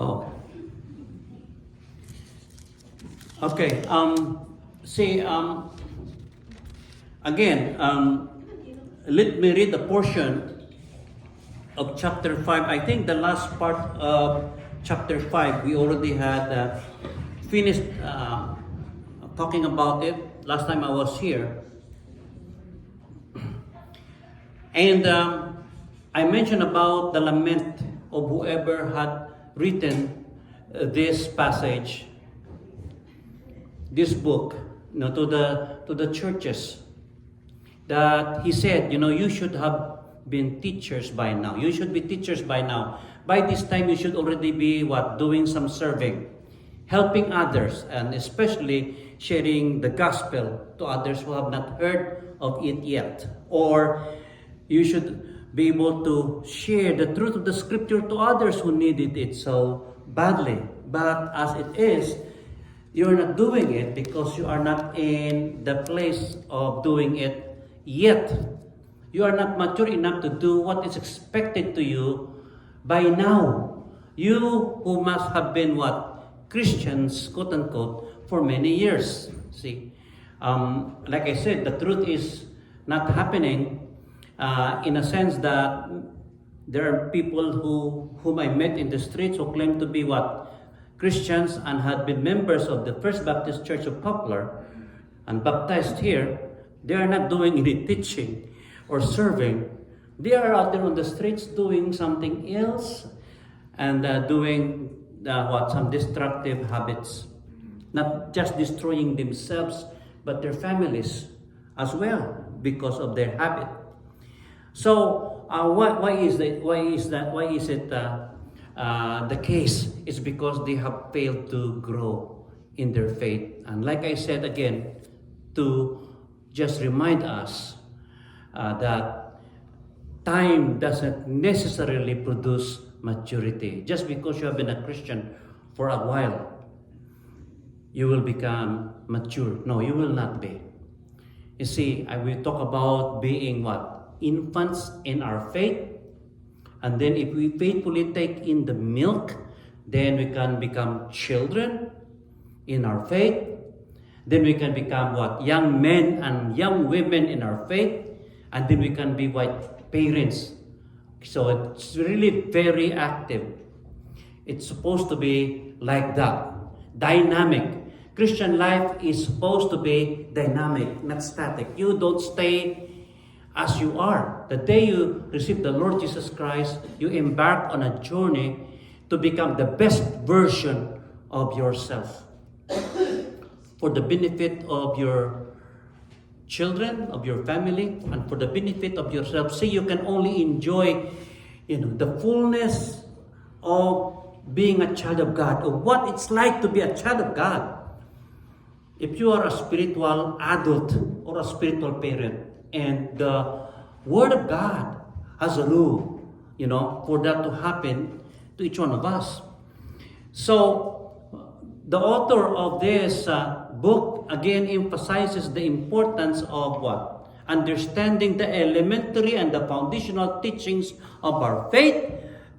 Oh, okay. Again, let me read a portion of chapter 5. I think the last part of chapter 5, we already had finished talking about it last time I was here. And I mentioned about the lament of whoever had written this passage, this book, to the churches. That he said, you should have been teachers by now. You should be teachers by now. By this time, you should already be doing some serving, helping others, and especially sharing the gospel to others who have not heard of it yet. Or you should be able to share the truth of the scripture to others who needed it so badly. But as it is, you're not doing it because you are not in the place of doing it yet. You are not mature enough to do what is expected to you by now. You who must have been Christians, quote unquote, for many years. See, like I said, the truth is not happening in a sense that there are people whom I met in the streets who claim to be Christians and had been members of the First Baptist Church of Poplar and baptized here. They are not doing any teaching or serving. They are out there on the streets doing something else and doing some destructive habits. Not just destroying themselves, but their families as well because of their habit. So why is it the case? It's because they have failed to grow in their faith. And like I said again, to just remind us that time doesn't necessarily produce maturity. Just because you have been a Christian for a while, you will become mature. No, you will not be. You see, I will talk about being infants in our faith. And then if we faithfully take in the milk, then we can become children in our faith. Then we can become young men and young women in our faith. And then we can be parents. So it's really very active. It's supposed to be like that. Dynamic. Christian life is supposed to be dynamic, not static. You don't stay as you are. The day you receive the Lord Jesus Christ, you embark on a journey to become the best version of yourself. For the benefit of your children, of your family, and for the benefit of yourself. See, you can only enjoy, the fullness of being a child of God, of what it's like to be a child of God. If you are a spiritual adult or a spiritual parent, and the Word of God has a rule, for that to happen to each one of us. So, the author of this book again emphasizes the importance of understanding the elementary and the foundational teachings of our faith,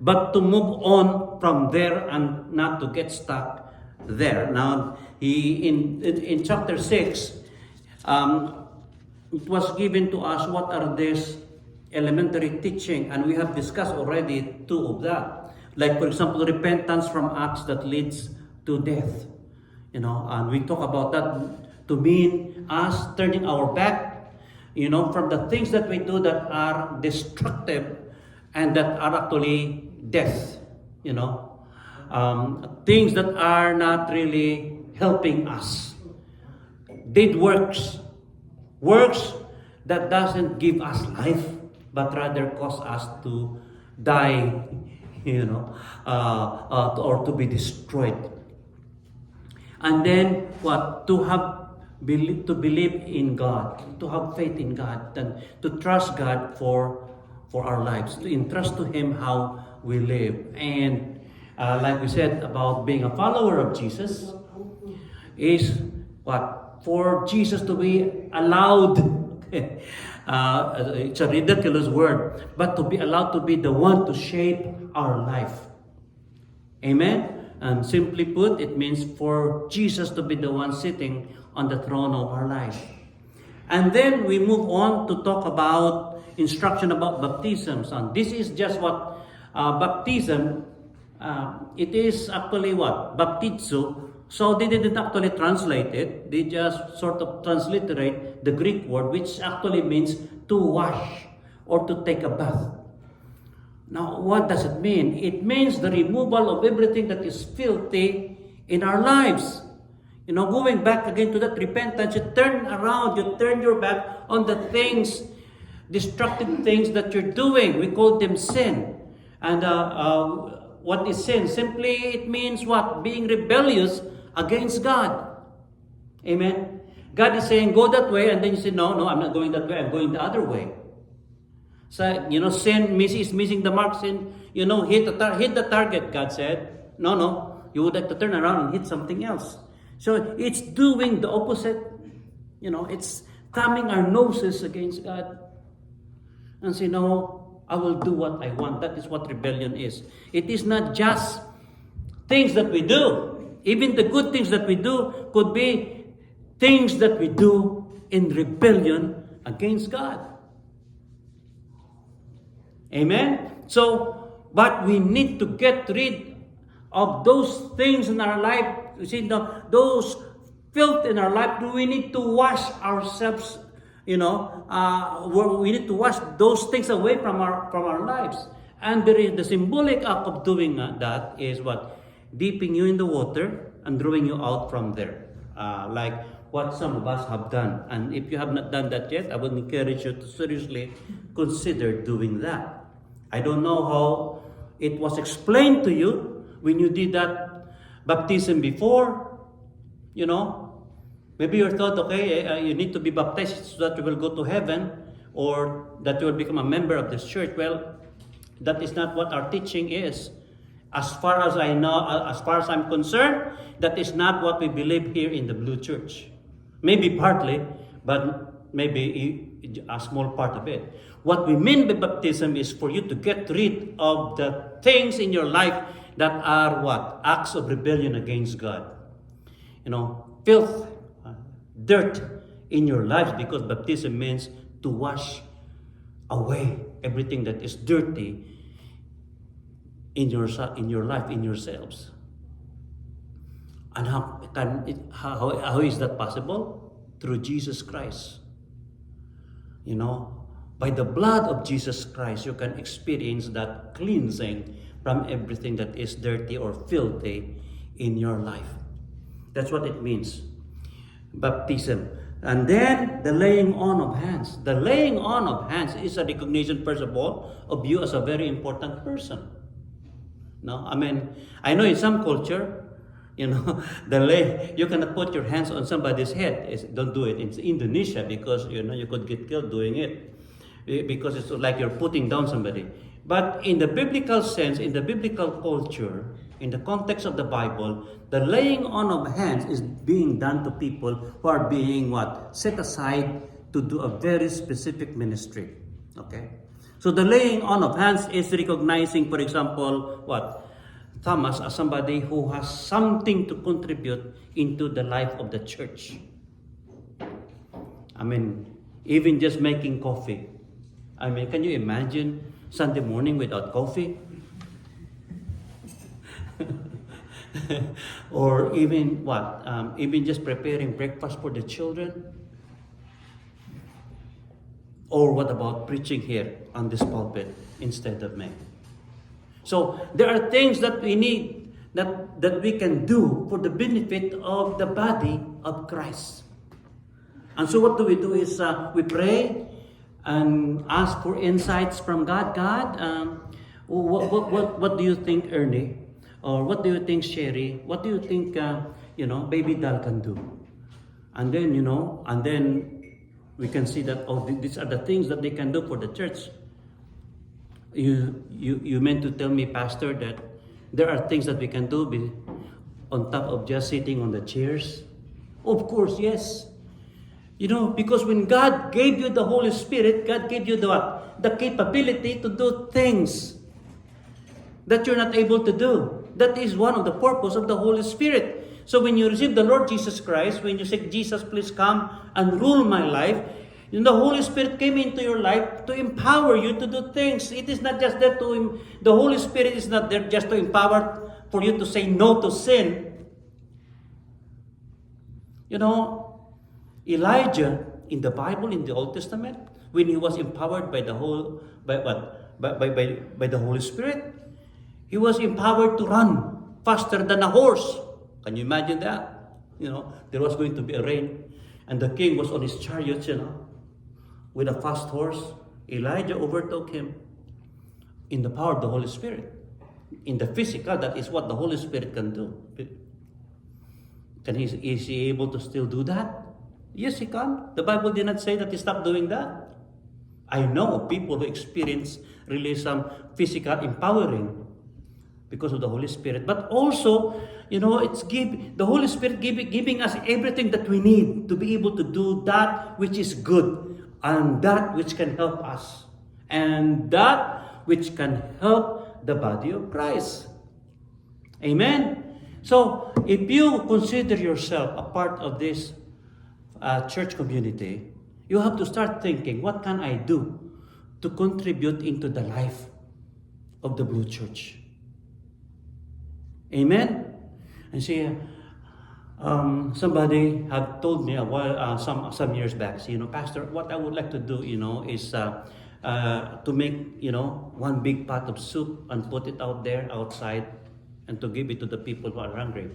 but to move on from there and not to get stuck there. Now, in chapter 6, it was given to us what are these elementary teaching, and we have discussed already two of that. Like, for example, repentance from acts that leads to death. And we talk about that to mean us turning our back, from the things that we do that are destructive and that are actually death, things that are not really helping us. Dead works that doesn't give us life, but rather cause us to die, or to be destroyed. And then to believe in God, to have faith in God, and to trust God for our lives, to entrust to Him how we live. And like we said about being a follower of Jesus, is for Jesus to be allowed. It's a ridiculous word, but to be allowed to be the one to shape our life. Amen? And simply put, it means for Jesus to be the one sitting on the throne of our life. And then we move on to talk about instruction about baptisms. And this is just what baptism, it is actually what? Baptizo. So they didn't actually translate it. They just sort of transliterate the Greek word, which actually means to wash or to take a bath. Now, what does it mean? It means the removal of everything that is filthy in our lives. You know, going back again to that repentance, you turn around, you turn your back on the things, destructive things that you're doing. We call them sin. And what is sin? Simply, it means what? Being rebellious against God. Amen? God is saying, go that way, and then you say, no, I'm not going that way, I'm going the other way. So, sin is missing the mark. Sin, hit the target, God said. No, you would like to turn around and hit something else. So, it's doing the opposite. It's thumbing our noses against God. And say, no, I will do what I want. That is what rebellion is. It is not just things that we do. Even the good things that we do could be things that we do in rebellion against God. Amen? So, but we need to get rid of those things in our life. You see, those filth in our life, we need to wash ourselves, we need to wash those things away from our lives. And the symbolic act of doing that is what? Dipping you in the water and drawing you out from there. Like what some of us have done. And if you have not done that yet, I would encourage you to seriously consider doing that. I don't know how it was explained to you when you did that baptism before. Maybe you thought, okay, you need to be baptized so that you will go to heaven or that you will become a member of this church. Well, that is not what our teaching is. As far as I know, as far as I'm concerned, that is not what we believe here in the Blue Church. Maybe partly, but maybe a small part of it. What we mean by baptism is for you to get rid of the things in your life that are what? Acts of rebellion against God. Filth, dirt in your lives, because baptism means to wash away everything that is dirty in your life, in yourselves. And how is that possible? Through Jesus Christ. By the blood of Jesus Christ, you can experience that cleansing from everything that is dirty or filthy in your life. That's what it means. Baptism. And then the laying on of hands. The laying on of hands is a recognition, first of all, of you as a very important person. I know in some culture, you cannot put your hands on somebody's head. Don't do it in Indonesia because, you could get killed doing it. Because it's like you're putting down somebody. But in the biblical sense, in the biblical culture, in the context of the Bible, the laying on of hands is being done to people who are being what? Set aside to do a very specific ministry. Okay? So the laying on of hands is recognizing, for example, what? Thomas as somebody who has something to contribute into the life of the church. Even just making coffee. Can you imagine Sunday morning without coffee? Or even what? Even just preparing breakfast for the children? Or what about preaching here on this pulpit instead of me? So there are things that we need, that we can do for the benefit of the body of Christ. And so what do is we pray and ask for insights from God. God, what do you think, Ernie? Or what do you think, Sherry? What do you think, Baby Dal can do? And then, we can see that, these are the things that they can do for the church. You meant to tell me, Pastor, that there are things that we can do on top of just sitting on the chairs? Of course, yes. Because when God gave you the Holy Spirit, God gave you the capability to do things that you're not able to do. That is one of the purpose of the Holy Spirit. So when you receive the Lord Jesus Christ, when you say, Jesus, please come and rule my life, the Holy Spirit came into your life to empower you to do things. It is not just there the Holy Spirit is not there just to empower for you to say no to sin. Elijah in the Bible, in the Old Testament, when he was empowered by the Holy Spirit, he was empowered to run faster than a horse. Can you imagine that? There was going to be a rain, and the king was on his chariot, with a fast horse. Elijah overtook him in the power of the Holy Spirit. In the physical, that is what the Holy Spirit can do. Is he able to still do that? Yes, he can. The Bible did not say that he stopped doing that. I know people who experience really some physical empowering because of the Holy Spirit. But also, the Holy Spirit giving us everything that we need to be able to do that which is good, and that which can help us, and that which can help the body of Christ. Amen? So, if you consider yourself a part of this church community, you have to start thinking, what can I do to contribute into the life of the Blue Church? Amen? And see, somebody had told me a while, some years back, Pastor, what I would like to do, is to make, one big pot of soup and put it out there outside and to give it to the people who are hungry.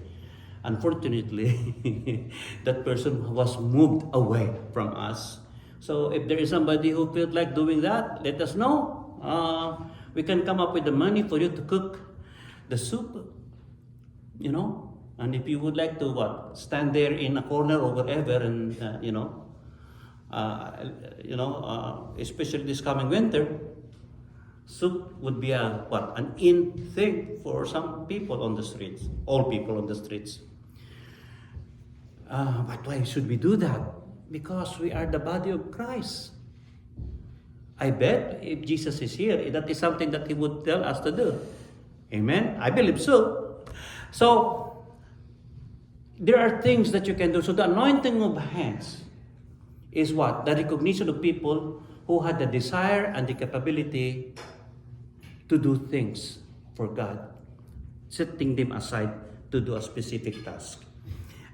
Unfortunately, that person was moved away from us. So if there is somebody who feels like doing that, let us know. We can come up with the money for you to cook the soup, And if you would like to stand there in a corner or whatever, and especially this coming winter, soup would be an in thing for some people on the streets, all people on the streets. But why should we do that? Because we are the body of Christ. I bet if Jesus is here, that is something that he would tell us to do. Amen? I believe so. So, there are things that you can do. So the anointing of hands is what? The recognition of people who had the desire and the capability to do things for God, setting them aside to do a specific task.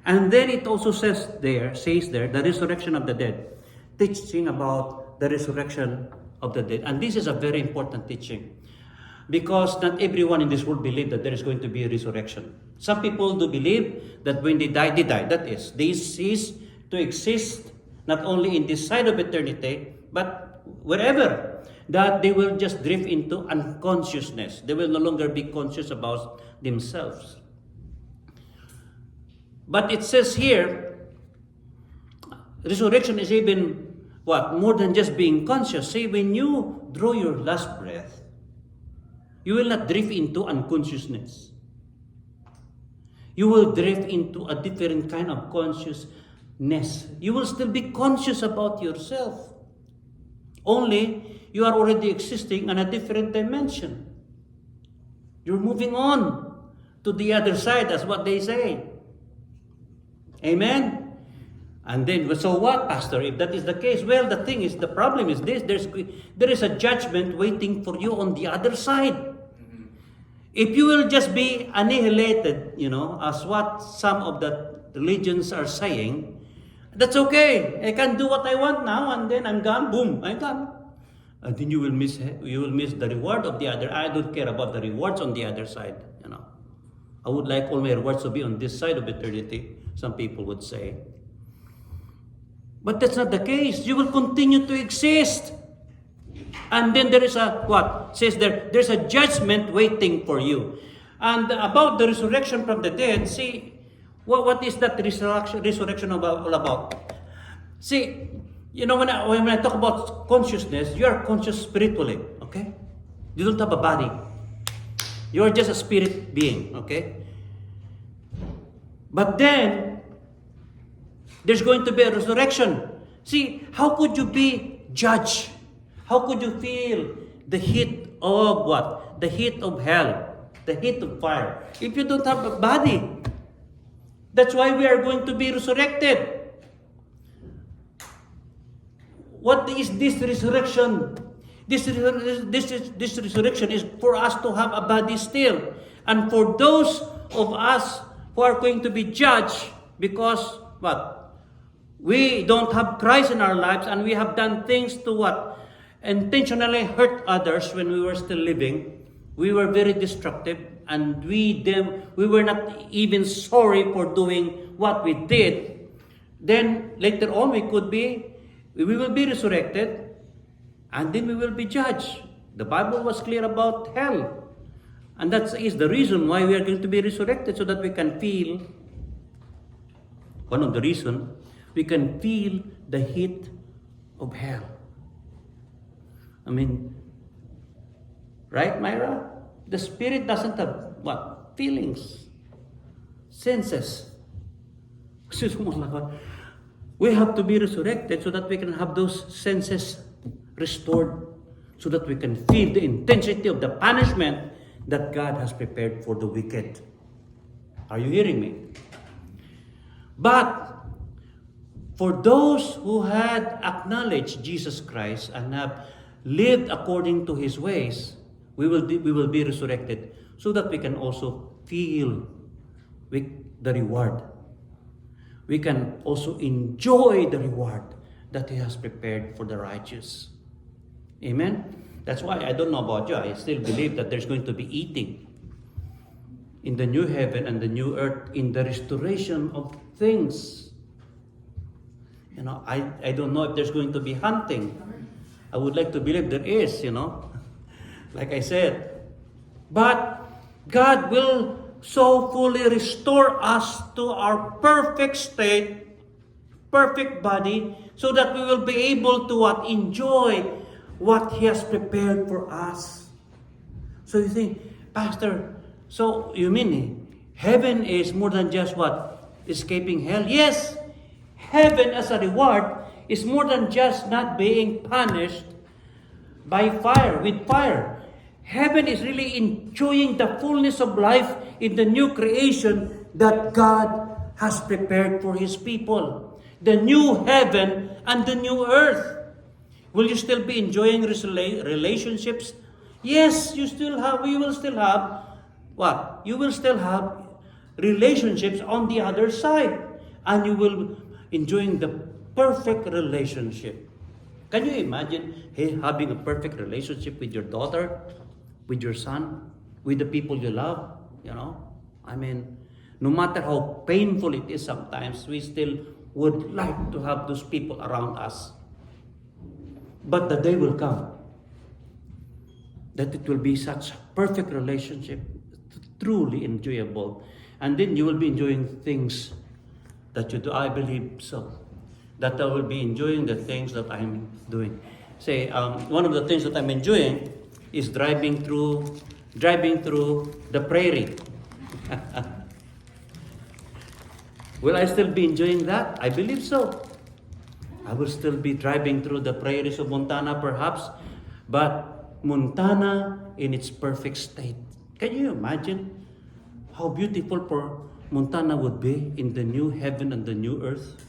And then it also says there, the resurrection of the dead, teaching about the resurrection of the dead. And this is a very important teaching, because not everyone in this world believes that there is going to be a resurrection. Some people do believe that when they die, they die. That is, they cease to exist, not only in this side of eternity, but wherever, that they will just drift into unconsciousness. They will no longer be conscious about themselves. But it says here, resurrection is even more than just being conscious. See, when you draw your last breath, you will not drift into unconsciousness. You will drift into a different kind of consciousness. You will still be conscious about yourself. Only you are already existing in a different dimension. You're moving on to the other side, that's what they say. Amen? And then, so what, Pastor? If that is the case, well, the problem is this, there is a judgment waiting for you on the other side. If you will just be annihilated, as what some of the religions are saying, that's okay. I can do what I want now, and then I'm gone. Boom, I'm gone. And then you will miss the reward of the other. I don't care about the rewards on the other side. I would like all my rewards to be on this side of eternity, some people would say. But that's not the case. You will continue to exist. And then there is says there's a judgment waiting for you. And about the resurrection from the dead, see, what is that resurrection all about? See, when I talk about consciousness, you are conscious spiritually, okay? You don't have a body. You are just a spirit being, okay? But then, there's going to be a resurrection. See, how could you be judged? How could you feel the heat of what? The heat of hell. the heat of fire. If you don't have a body, that's why we are going to be resurrected. What is this resurrection? This resurrection is for us to have a body still. And for those of us who are going to be judged because what? We don't have Christ in our lives and we have done things to what? Intentionally hurt others when we were still living. We were very destructive and we were not even sorry for doing what we did. Then later on we will be resurrected and then we will be judged. The Bible was clear about hell. And that is the reason why we are going to be resurrected, so that we can feel, one of the reasons, we can feel the heat of hell. I mean, right, Myra? The spirit doesn't have what? Feelings, senses. We have to be resurrected so that we can have those senses restored, so that we can feel the intensity of the punishment that God has prepared for the wicked. Are you hearing me? But for those who had acknowledged Jesus Christ and have lived according to His ways, we will be resurrected so that we can also feel the reward. We can also enjoy the reward that He has prepared for the righteous. Amen? That's why I don't know about you. I still believe that there's going to be eating in the new heaven and the new earth, in the restoration of things. You know, I don't know if there's going to be hunting. I would like to believe there is, like I said. But God will so fully restore us to our perfect state, perfect body, so that we will be able to enjoy what He has prepared for us. So you think, Pastor, so you mean heaven is more than just what? Escaping hell? Yes, heaven as a reward is more than just not being punished by fire, with fire. Heaven is really enjoying the fullness of life in the new creation that God has prepared for His people. The new heaven and the new earth. Will you still be enjoying relationships? Yes, we will still have what? You will still have relationships on the other side. And you will enjoying the perfect relationship. Can you imagine having a perfect relationship with your daughter, with your son, with the people you love? I mean, no matter how painful it is sometimes, we still would like to have those people around us. But the day will come that it will be such a perfect relationship, truly enjoyable. And then you will be enjoying things that you do. I believe so. That I will be enjoying the things that I'm doing. Say, one of the things that I'm enjoying is driving through the prairie. Will I still be enjoying that? I believe so. I will still be driving through the prairies of Montana perhaps, but Montana in its perfect state. Can you imagine how beautiful Montana would be in the new heaven and the new earth?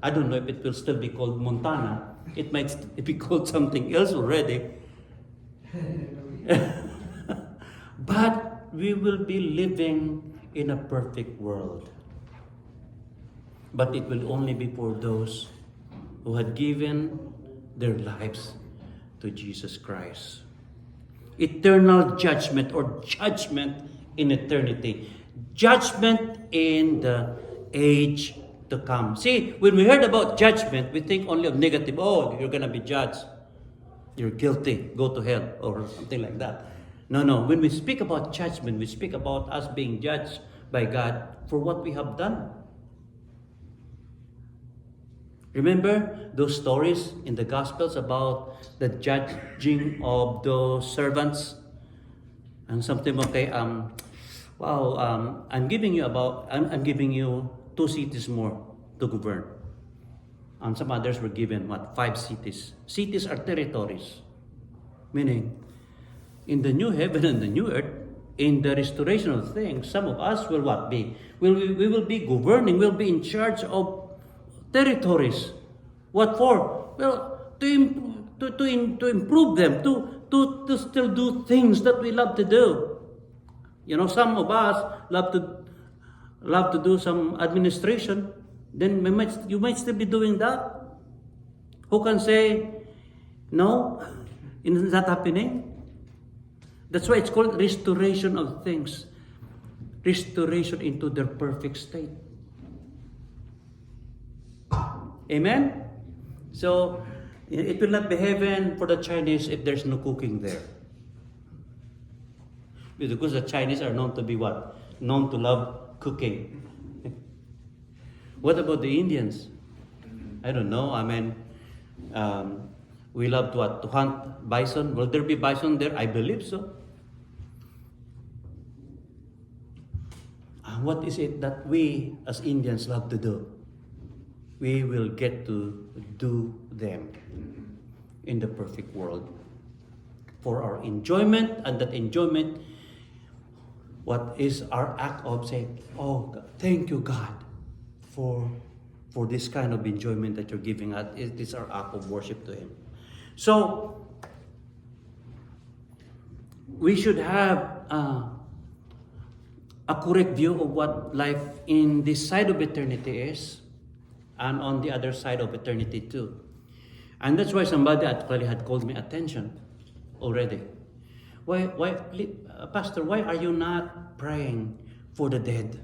I don't know if it will still be called Montana. It might be called something else already. But we will be living in a perfect world. But it will only be for those who had given their lives to Jesus Christ. Eternal judgment, or judgment in eternity. Judgment in the age to come. See, when we heard about judgment, we think only of negative. Oh, you're going to be judged. You're guilty. Go to hell, or something like that. No. When we speak about judgment, we speak about us being judged by God for what we have done. Remember those stories in the Gospels about the judging of those servants? And something, okay, I'm giving you 2 cities more to govern. And some others were given, 5 cities. Cities are territories. Meaning, in the new heaven and the new earth, in the restoration of things, some of us will what be? We will be governing, we'll be in charge of territories. What for? Well, to improve them, to still do things that we love to do. You know, some of us love to do some administration. Then you might still be doing that. Who can say no? Isn't that happening? That's why it's called restoration of things. Restoration into their perfect state. Amen? So, it will not be heaven for the Chinese if there's no cooking there. Because the Chinese are known to be what? Known to love cooking. What about the Indians? I don't know. I mean, we love to what? To hunt bison. Will there be bison there? I believe so. What is it that we as Indians love to do? We will get to do them in the perfect world for our enjoyment, and that enjoyment, what is our act of saying, oh, God, thank you, God, for this kind of enjoyment that you're giving us. It is our act of worship to Him. So, we should have a correct view of what life in this side of eternity is, and on the other side of eternity too. And that's why somebody actually had called me attention already. Why, Pastor, why are you not praying for the dead?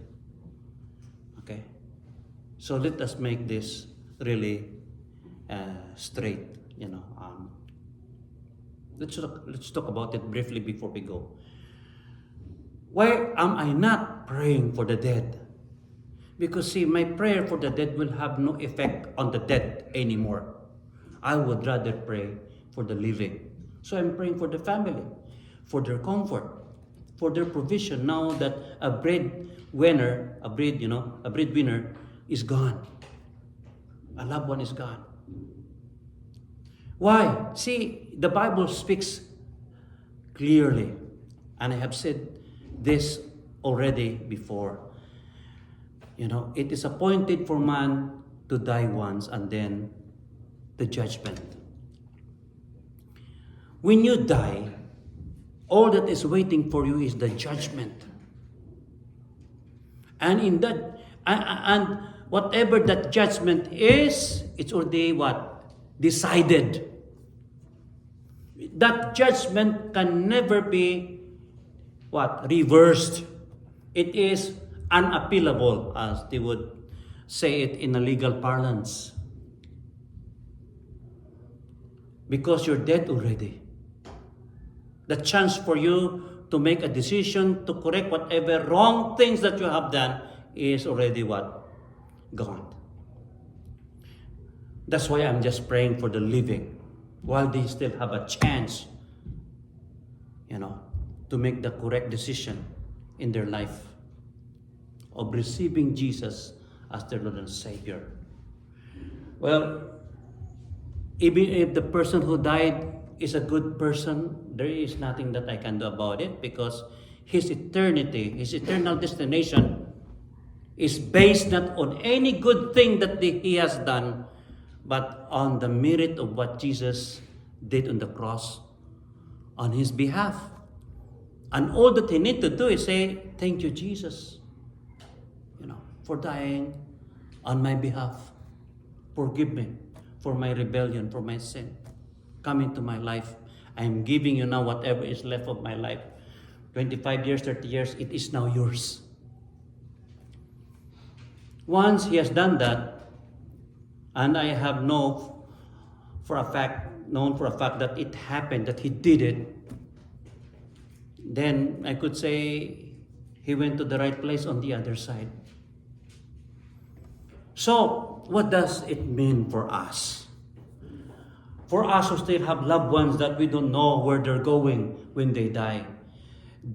Okay. So let us make this really straight, you know. Let's talk about it briefly before we go. Why am I not praying for the dead? Because see, my prayer for the dead will have no effect on the dead anymore. I would rather pray for the living. So I'm praying for the family, for their comfort, for their provision. Now that a breadwinner is gone. A loved one is gone. Why? See, the Bible speaks clearly. And I have said this already before. You know, it is appointed for man to die once, and then the judgment. When you die, all that is waiting for you is the judgment. And in that, and whatever that judgment is, it's already what? Decided. That judgment can never be what? Reversed. It is unappealable, as they would say it in a legal parlance. Because you're dead already. The chance for you to make a decision to correct whatever wrong things that you have done is already what? Gone. That's why I'm just praying for the living while they still have a chance, you know, to make the correct decision in their life of receiving Jesus as their Lord and Savior. Well, even if the person who died is a good person, there is nothing that I can do about it, because his eternity, his eternal destination is based not on any good thing that he has done, but on the merit of what Jesus did on the cross on his behalf. And all that he needs to do is say, thank you, Jesus, you know, for dying on my behalf. Forgive me for my rebellion, for my sin. Come into my life. I am giving you now whatever is left of my life. 25 years, 30 years, it is now yours. Once he has done that, and I have known for a fact that it happened, that he did it, then I could say he went to the right place on the other side. So, what does it mean for us? For us who still have loved ones that we don't know where they're going when they die,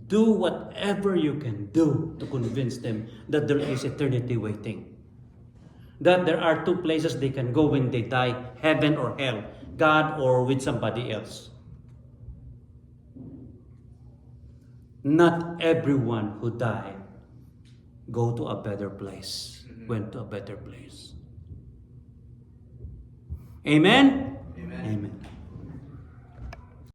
do whatever you can do to convince them that there is eternity waiting. That there are two places they can go when they die, heaven or hell, God or with somebody else. not everyone who died go to a better place, went to a better place. Amen?